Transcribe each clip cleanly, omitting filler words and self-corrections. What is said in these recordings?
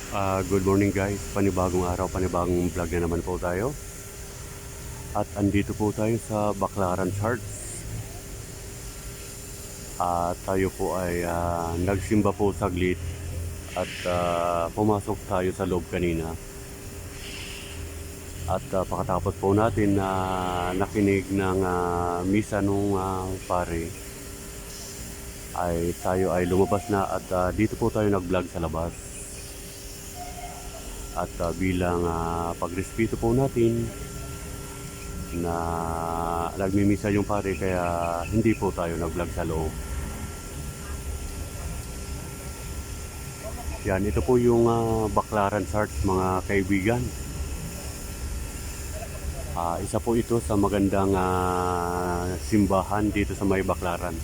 Good morning guys, panibagong araw, panibagong vlog na naman po tayo. At andito po tayo sa Baclaran Charts. Tayo po ay nagsimba po saglit at pumasok tayo sa loob kanina. At pagkatapos po natin na nakinig ng misa nung pare, ay tayo ay lumabas na at dito po tayo nag-vlog sa labas. At bilang pagrespeto po natin na nagmimisa yung pare, kaya hindi po tayo nag-vlog sa loob. Yan, ito po yung Baclaran Charts mga kaibigan. Isa po ito sa magandang simbahan dito sa may Baclaran.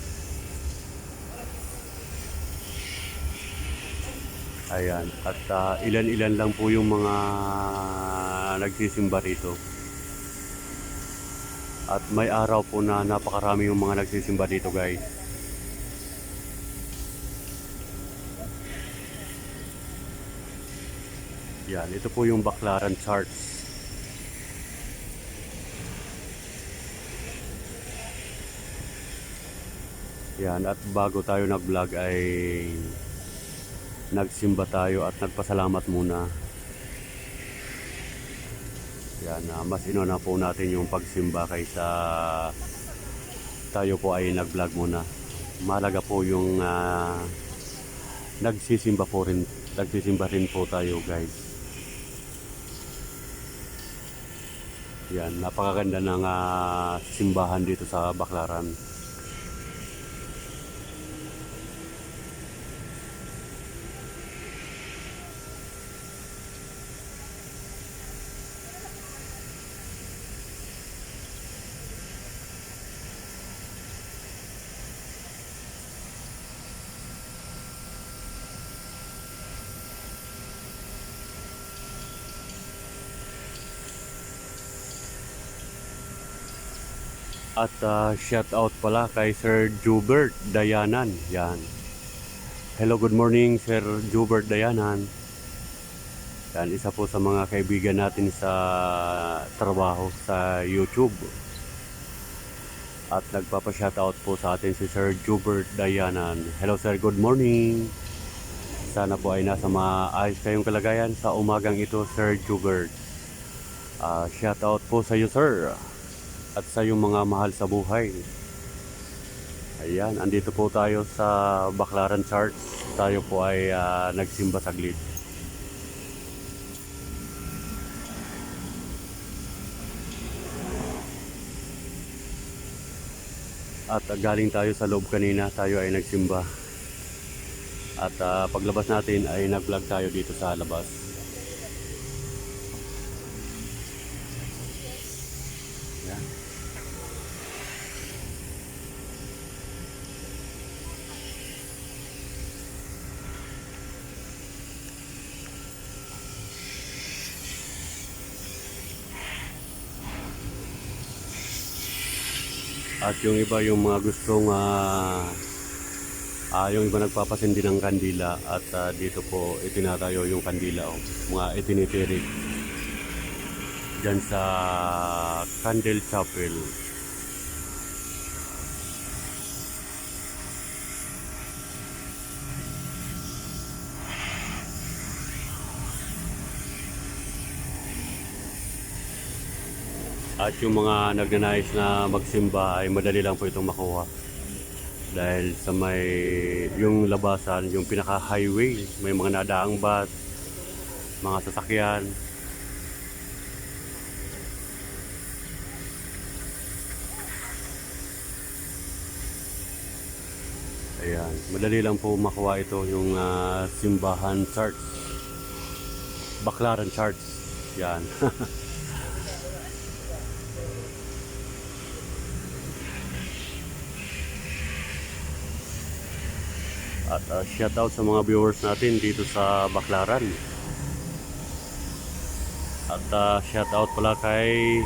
Ayan, at ilan-ilan lang po yung mga nagsisimba rito. At may araw po na napakarami yung mga nagsisimba dito guys. Yan, ito po yung Baclaran Charts. Yan, at bago tayo nag-vlog ay nagsimba tayo at nagpasalamat muna. Yan, mas inuna po natin yung pagsimba kaysa tayo po ay nag-vlog muna. Mahalaga po yung nagsisimba rin po tayo guys. Yan, napakaganda ng simbahan dito sa Baclaran. At shout out pala kay Sir Jubert Dayanan. Yan. Hello, good morning Sir Jubert Dayanan. Yan, isa po sa mga kaibigan natin sa trabaho sa YouTube. At nagpapa-shout out po sa atin si Sir Jubert Dayanan. Hello Sir, good morning. Sana po ay nasa maayos kayong kalagayan sa umagang ito Sir Jubert. Shout out po sa iyo Sir. At sa yung mga mahal sa buhay. Ayan, andito po tayo sa Baclaran Charts. Tayo po ay nagsimba saglit. At galing tayo sa loob kanina, tayo ay nagsimba. At paglabas natin ay nag-vlog tayo dito sa labas. At yung iba, yung mga gustong yung iba nagpapasindi ng kandila. At dito po itinatayo yung kandila, mga itinitirik dyan sa Candle Chapel. At yung mga nagnanais na magsimba ay madali lang po itong makuha. Dahil sa may yung labasan, yung pinaka-highway, may mga nadaang bus, mga sasakyan. Ayan, madali lang po makuha ito, yung simbahan charts. Baclaran Charts. Yan. At shout out sa mga viewers natin dito sa Baclaran. At shout out pala kay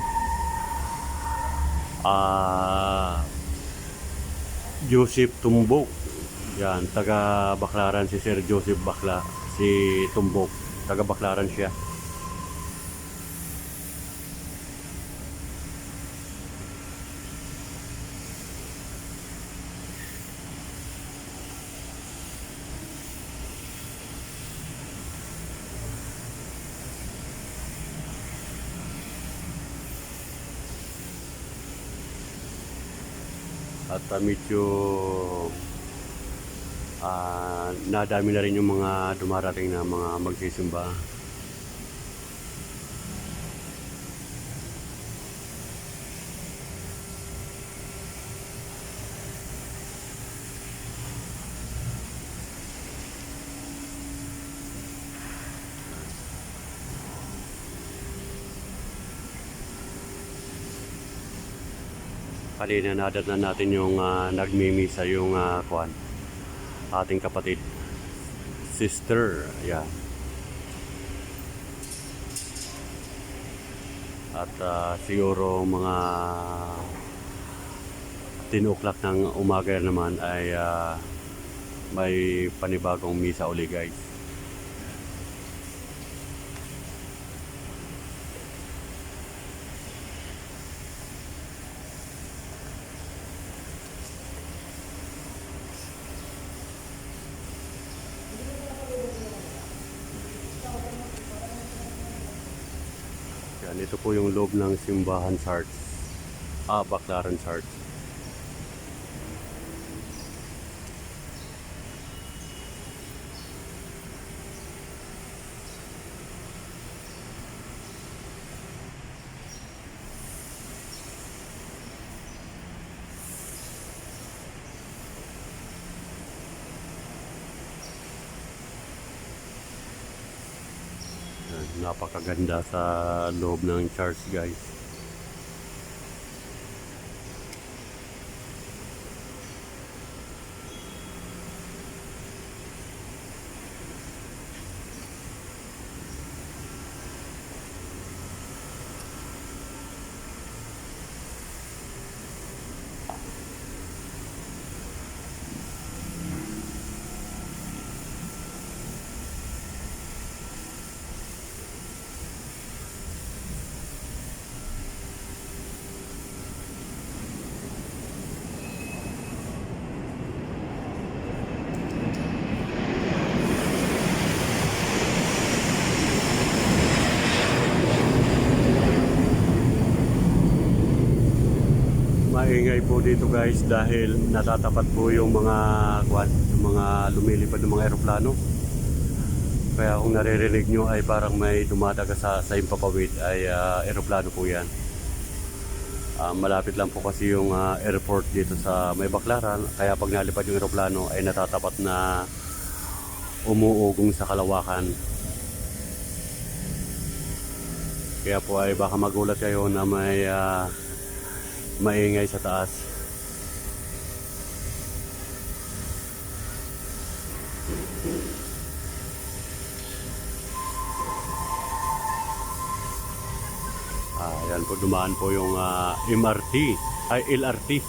Joseph Tumbok. Yan, taga Baclaran si Sir Joseph Bakla, si Tumbok. Taga Baclaran siya. At medyo nadami na rin yung mga dumarating na mga magsisimba. Kanina nadatnan natin yung nagmimisa yung ating kapatid sister, yeah. At siguro mga 10 o'clock ng umaga naman ay may panibagong misa uli, guys. Yan, ito po yung loob ng simbahan church. Baclaran Church. Napakaganda sa loob ng church, guys. Maingay po dito, guys, dahil natatapat po yung mga lumilipad ng mga eroplano. Kaya kung naririnig nyo ay parang may dumadaga sa impapawid ay eroplano po yan. Malapit lang po kasi yung airport dito sa may Baclaran, kaya pag nalipad yung eroplano ay natatapat na umuugong sa kalawakan. Kaya po ay baka magulat kayo na may maingay sa taas. Ayan po, dumaan po yung MRT, ay LRT.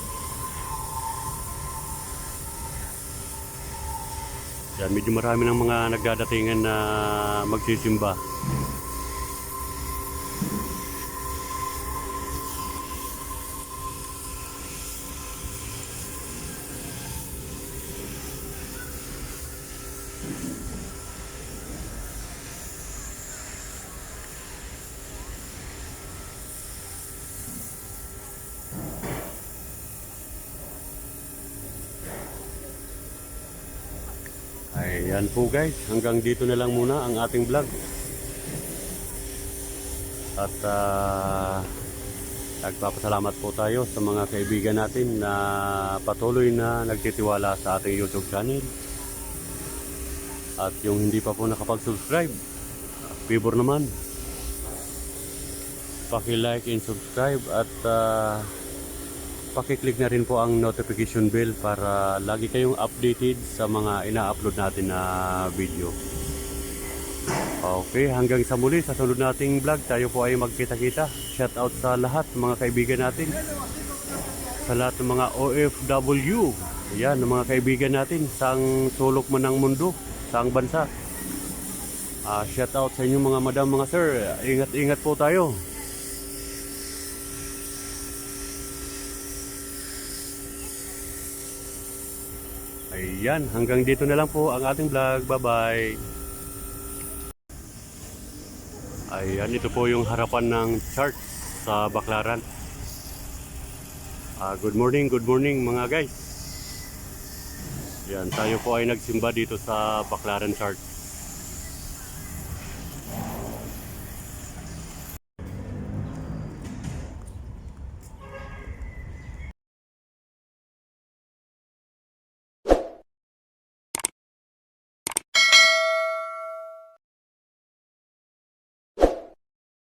Yan, medyo marami ng mga nagdadatingan na magsisimba. Ayan po, guys, hanggang dito na lang muna ang ating vlog. At nagpapasalamat po tayo sa mga kaibigan natin na patuloy na nagtitiwala sa ating YouTube channel. At yung hindi pa po nakapag-subscribe, favor naman, paki-like and subscribe at paki-click na rin po ang notification bell para lagi kayong updated sa mga ina-upload natin na video. Okay, hanggang sa muli sa sunod nating vlog, tayo po ay magkita-kita. Shout out sa lahat mga kaibigan natin, sa lahat ng mga OFW, yan, ng mga kaibigan natin sa sulok man ng mundo, sa bansa. Shout out sa inyo mga madam, mga sir. Ingat-ingat po tayo. Ayan, hanggang dito na lang po ang ating vlog. Bye-bye. Ayan, ito po yung harapan ng church sa Baclaran. Good morning mga guys. Yan, tayo po ay nagsimba dito sa Baclaran Church.